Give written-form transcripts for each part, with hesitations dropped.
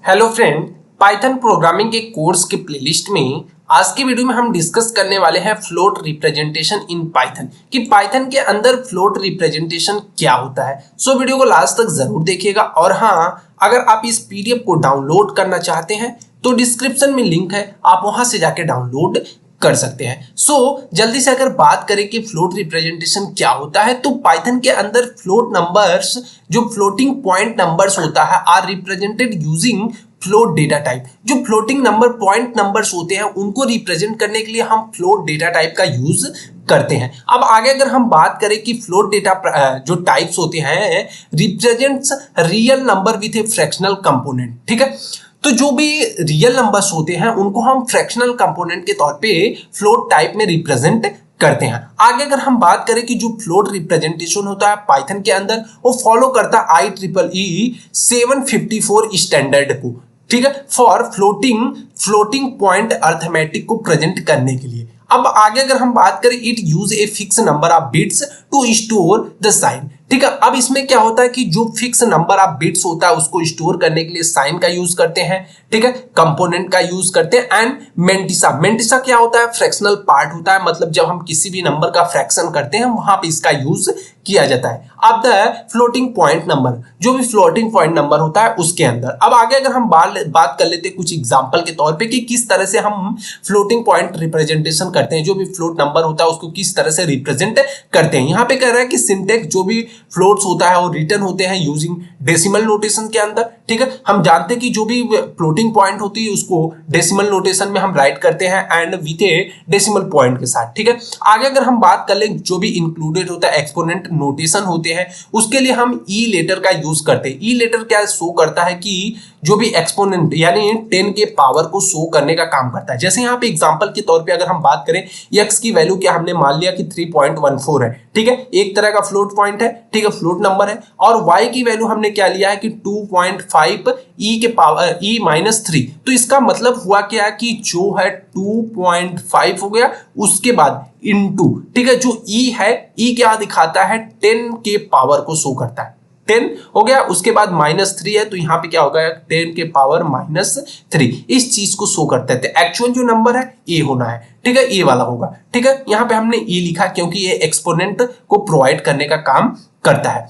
Hello friend, Python programming के course के playlist में आज की वीडियो में हम डिस्कस करने वाले हैं फ्लोट रिप्रेजेंटेशन इन पाइथन कि पाइथन के अंदर फ्लोट रिप्रेजेंटेशन क्या होता है। सो वीडियो को लास्ट तक जरूर देखिएगा। और हाँ, अगर आप इस पीडीएफ को डाउनलोड करना चाहते हैं तो डिस्क्रिप्शन में लिंक है, आप वहां से जाके डाउनलोड कर सकते हैं। जल्दी से अगर बात करें कि फ्लोट रिप्रेजेंटेशन क्या होता है, तो पाइथन के अंदर फ्लोट नंबर्स, जो फ्लोटिंग पॉइंट नंबर्स होता है, are represented using float data type. जो फ्लोटिंग नंबर पॉइंट नंबर्स होते हैं उनको रिप्रेजेंट करने के लिए हम फ्लोट डेटा टाइप का यूज करते हैं। अब आगे अगर हम बात करें कि फ्लोट डेटा जो टाइप्स होते हैं represents real number with A fractional component. ठीक है, तो जो भी रियल नंबर्स होते हैं उनको हम फ्रैक्शनल कंपोनेंट के तौर पे फ्लोट टाइप में रिप्रेजेंट करते हैं। आगे अगर हम बात करें कि जो फ्लोट रिप्रेजेंटेशन होता है पाइथन के अंदर, वो फॉलो करता है IEEE 754 स्टैंडर्ड को। ठीक है, फॉर फ्लोटिंग पॉइंट अर्थमेटिक को प्रेजेंट करने के लिए। अब आगे अगर हम बात करें, it use a fix number of bits to store the sign. ठीक है, अब इसमें क्या होता है कि जो फिक्स नंबर ऑफ बिट्स होता है उसको स्टोर करने के लिए साइन का यूज करते हैं। ठीक है, कंपोनेंट का यूज करते हैं। एंड मेंटिसा क्या होता है? फ्रैक्शनल पार्ट होता है, मतलब जब हम किसी भी नंबर का फ्रैक्शन करते हैं वहां पे इसका यूज किया जाता है। अब द फ्लोटिंग पॉइंट नंबर, जो भी फ्लोटिंग पॉइंट नंबर होता है उसके अंदर। अब आगे अगर हम बात कर लेते हैं कुछ एग्जांपल के तौर पे कि किस तरह से हम फ्लोटिंग पॉइंट रिप्रेजेंटेशन करते हैं, जो भी फ्लोट नंबर होता है उसको किस तरह से रिप्रेजेंट करते हैं। यहाँ पे कह रहा है कि सिंटेक्स, जो भी फ्लोट्स होता है वो रिटर्न होते हैं यूजिंग डेसिमल नोटेशन के अंदर। ठीक है, हम जानते हैं कि जो भी फ्लोटिंग पॉइंट होती है उसको डेसिमल नोटेशन में हम राइट करते हैं and with A decimal point के साथ। ठीक है, आगे अगर हम बात कर लें, जो भी इंक्लूडेड होता है एक्सपोनेंट नोटेशन होते हैं उसके लिए हम ई लेटर का यूज करते हैं। ई लेटर क्या शो करता है कि जो भी एक्सपोनेंट यानी 10 के पावर को शो करने का काम करता है। जैसे यहाँ पे एग्जांपल के तौर पे अगर हम बात करें, x की वैल्यू क्या हमने मान लिया कि 3.14 है। ठीक है, एक तरह का फ्लोट पॉइंट है, ठीक है, फ्लोट नंबर है। और y की वैल्यू हमने क्या लिया है कि 2.5 e के पावर e-3। तो इसका मतलब हुआ क्या कि जो है 2.5 हो गया, उसके बाद इनटू, ठीक है, जो e है, e क्या दिखाता है? 10 के पावर को शो करता है। 10 हो गया, उसके बाद -3 है, तो यहाँ पे क्या होगा? 10 के पावर -3 इस चीज को शो करते हैं। तो एक्चुअल जो नंबर है ए होना है। ठीक है, ए वाला होगा। ठीक है, यहाँ पे हमने ए लिखा क्योंकि ये एक्सपोनेंट को प्रोवाइड करने का काम करता है।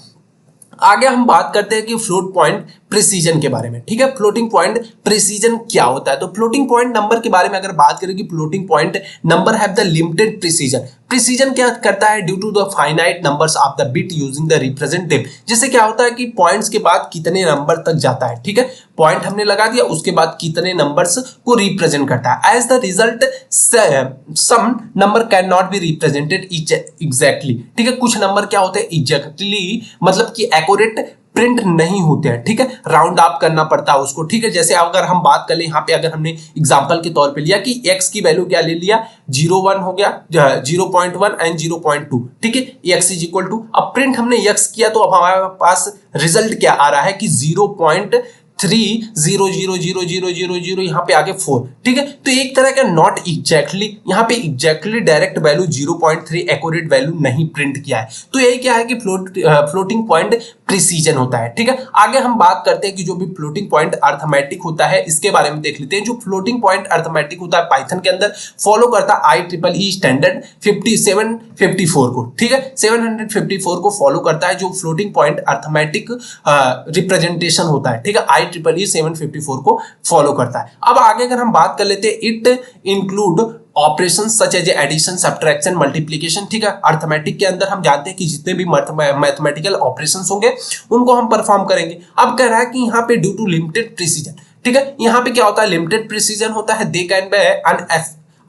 आगे हम बात करते हैं कि फ्लोट पॉइंट प्रिसीजन के बारे में। ठीक है, फ्लोटिंग पॉइंट प्रिसीजन क्या होता है? तो फ्लोटिंग पॉइंट नंबर के बारे में अगर बात करें कि floating point number have the limited precision. Precision क्या करता है? Due to the finite numbers of the bit using the representative. जैसे क्या होता है कि पॉइंट्स के बाद कितने नंबर तक जाता है। ठीक है, पॉइंट हमने लगा दिया, उसके बाद कितने नंबर्स को रिप्रेजेंट करता है। As the result some number can not be represented exactly. ठीक है, कुछ नंबर क्या होते हैं? एग्जैक्टली मतलब कि एक्यूरेट प्रिंट नहीं होते हैं। ठीक है, राउंड अप करना पड़ता है उसको। ठीक है, जैसे अगर हम बात कर ले, यहाँ पे अगर हमने एग्जांपल के तौर पे लिया कि x की वैल्यू क्या ले लिया? 0.1 हो गया, 0.1 एंड 0.2। ठीक है, x इज इक्वल टू, अब प्रिंट हमने x किया तो अब हमारे पास रिजल्ट क्या आ रहा है कि 0.300000 यहाँ पे आगे 4। ठीक है, तो एक तरह का नॉट एग्जैक्टली, यहाँ पे exactly direct value 0.3 accurate value नहीं प्रिंट किया है। तो यही क्या है कि फ्लोटिंग पॉइंट प्रिसीजन होता है। ठीक है, आगे हम बात करते हैं कि जो भी फ्लोटिंग पॉइंट अर्थमेटिक होता है इसके बारे में देख लेते हैं। जो फ्लोटिंग पॉइंट अर्थमेटिक होता है पाइथन के अंदर फॉलो करता है IEEE स्टैंडर्ड 754 को। ठीक है, 754 को फॉलो करता है जो फ्लोटिंग पॉइंट अर्थमेटिक रिप्रेजेंटेशन होता है। ठीक है, IEEE 754 को फॉलो करता है। अब आगे अगर हम बात कर लेते हैं, it include operation such as addition, subtraction, multiplication. ठीक है, अर्थमेटिक के अंदर हम जानते हैं कि जितने भी मैथमेटिकल ऑपरेशंस होंगे उनको हम परफॉर्म करेंगे। अब कह रहा है कि यहाँ पे ड्यू टू लिमिटेड प्रिसीजन। ठीक है, यहाँ पे क्या होता है? लिमिटेड प्रिसीजन होता है। They can be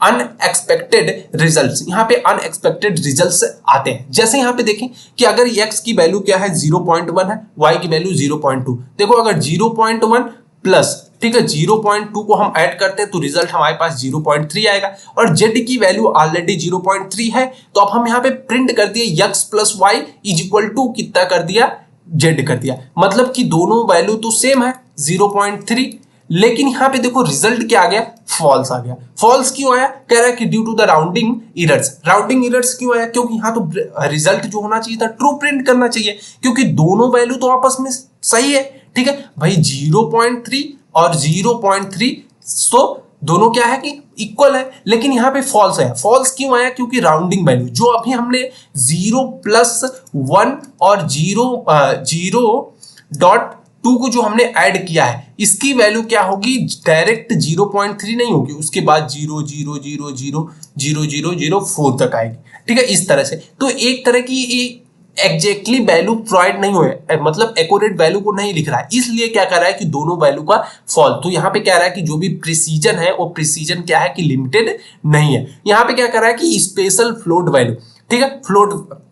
unexpected results. यहाँ पे अनएक्सपेक्टेड रिजल्ट्स आते हैं। जैसे यहाँ पे देखें कि अगर x की वैल्यू क्या है? 0.1 है, y की वैल्यू 0.2। देखो, अगर 0.1 प्लस, ठीक है, 0.2 को हम ऐड करते हैं तो रिजल्ट हमारे पास 0.3 आएगा। और z की वैल्यू ऑलरेडी 0.3 है, तो अब हम यहाँ पे प्रिंट कर दिए x plus y is equal to कितना कर दिया? z कर दिया। मतलब कि दोनों वैल्यू तो सेम है 0.3, लेकिन यहाँ पे देखो रिजल्ट क्या आ गया? फॉल्स आ गया। फॉल्स क्यों आया? कह रहा है कि due to the rounding errors. Rounding errors क्यों आया? क्योंकि यहाँ तो रिजल्ट जो होना चाहिए था ट्रू प्रिंट करना चाहिए, क्योंकि दोनों वैल्यू तो आपस में सही है। ठीक है भाई, 0.3 और 0.3, सो दोनों क्या है कि इक्वल है, लेकिन यहाँ पे फॉल्स है। फॉल्स क्यों आया? क्योंकि राउंडिंग वैल्यू जो अभी हमने 0+1 और 0.2 को जो हमने ऐड किया है, इसकी वैल्यू क्या होगी? डायरेक्ट 0.3 नहीं होगी, उसके बाद 0.0000004 तक आएगी। ठीक है, इस तरह से। तो एक तरह की एग्जैक्टली वैल्यू प्रोवाइड नहीं हुए, मतलब एक्यूरेट वैल्यू को नहीं लिख रहा है, इसलिए क्या कर रहा है कि दोनों वैल्यू का फॉल। तो यहाँ पे क्या रहा है कि जो भी प्रिसीजन है वो प्रिसीजन क्या है कि लिमिटेड नहीं है। यहाँ पे क्या कर रहा है कि स्पेशल फ्लोट वैल्यू, ठीक है, फ्लोट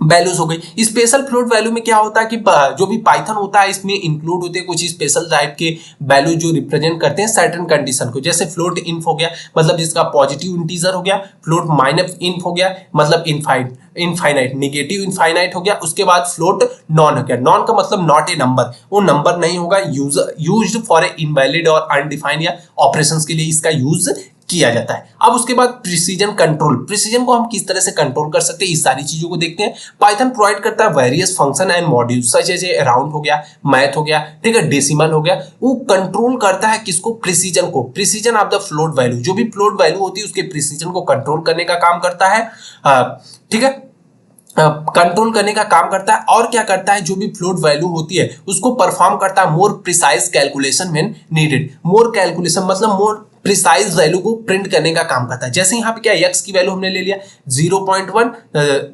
वैल्यूज हो गई। स्पेशल फ्लोट वैल्यू में क्या होता है कि जो भी पाइथन होता है इसमें इंक्लूड होते हैं कुछ स्पेशल टाइप के वैल्यू जो रिप्रेजेंट करते हैं सर्टेन कंडीशन को। जैसे फ्लोट इन्फ हो गया, मतलब जिसका पॉजिटिव इंटीजर हो गया। फ्लोट माइनस इन्फ हो गया, मतलब इनफाइनाइट नेगेटिव इनफाइनाइट हो गया। उसके बाद फ्लोट नॉन हो गया। नॉन का मतलब नॉट ए नंबर, वो नंबर नहीं होगा, यूज्ड फॉर ए इनवैलिड और अनडिफाइंड या ऑपरेशंस के लिए इसका यूज किया जाता है। अब उसके बाद प्रिसीजन कंट्रोल, प्रिसीजन को हम किस तरह से कंट्रोल कर सकते हैं, इस सारी चीजों को देखते हैं। पाइथन प्रोवाइड करता है various function and modules such as round हो गया, मैथ हो गया, ठीक है, डेसिमल हो गया। वो कंट्रोल करता है किसको? प्रिसीजन को। Precision of the float value, जो भी फ्लोट वैल्यू होती है उसके प्रिसीजन को कंट्रोल करने का काम करता है। ठीक है, कंट्रोल करने का काम करता है। और क्या करता है? जो भी फ्लोट वैल्यू होती है उसको परफॉर्म करता है more precise calculation when needed. More calculation मतलब मोर प्रिसाइज वैल्यू को प्रिंट करने का काम करता है। जैसे यहाँ पे क्या x की वैल्यू हमने ले लिया 0.1,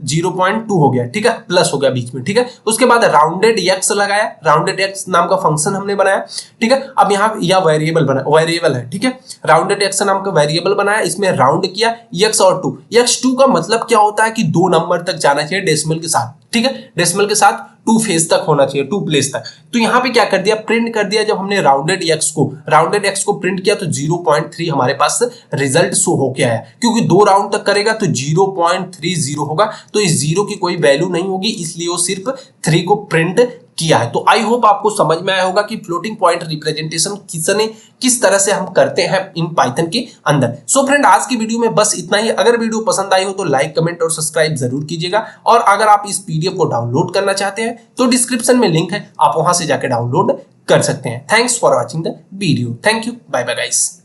0.2 हो गया, ठीक है, प्लस हो गया बीच में, ठीक है। उसके बाद राउंडेड x लगाया, राउंडेड x नाम का फंक्शन हमने बनाया, ठीक है। अब यहाँ यह वेरिएबल है, ठीक है, राउंडेड x नाम का वेरिएबल बनाया, इसमें राउंड किया x और 2। x2 का मतलब क्या होता है कि 2 नंबर तक जाना चाहिए डेसिमल के साथ, ठीक है, डेसिमल के साथ 2 फेज तक होना चाहिए, 2 प्लेस तक। तो यहाँ पे क्या कर दिया? प्रिंट कर दिया। जब हमने राउंडेड x को प्रिंट किया तो 0.3 हमारे पास रिजल्ट शो होके आया। क्योंकि 2 राउंड तक करेगा तो 0.30 होगा, तो इस 0 की कोई वैल्यू नहीं होगी, इसलिए वो सिर्फ 3 को प्रिंट किया है। तो आई होप आपको समझ में आया होगा कि फ्लोटिंग पॉइंट रिप्रेजेंटेशन किस तरह से हम करते हैं इन पाइथन के अंदर। सो फ्रेंड, आज की वीडियो में बस इतना ही। अगर वीडियो पसंद आई हो तो लाइक, कमेंट और सब्सक्राइब जरूर कीजिएगा। और अगर आप इस पीडीएफ को डाउनलोड करना चाहते हैं तो डिस्क्रिप्शन में लिंक है, आप वहां से जाकर डाउनलोड कर सकते हैं। Thanks for watching the video. Thank you, bye bye guys.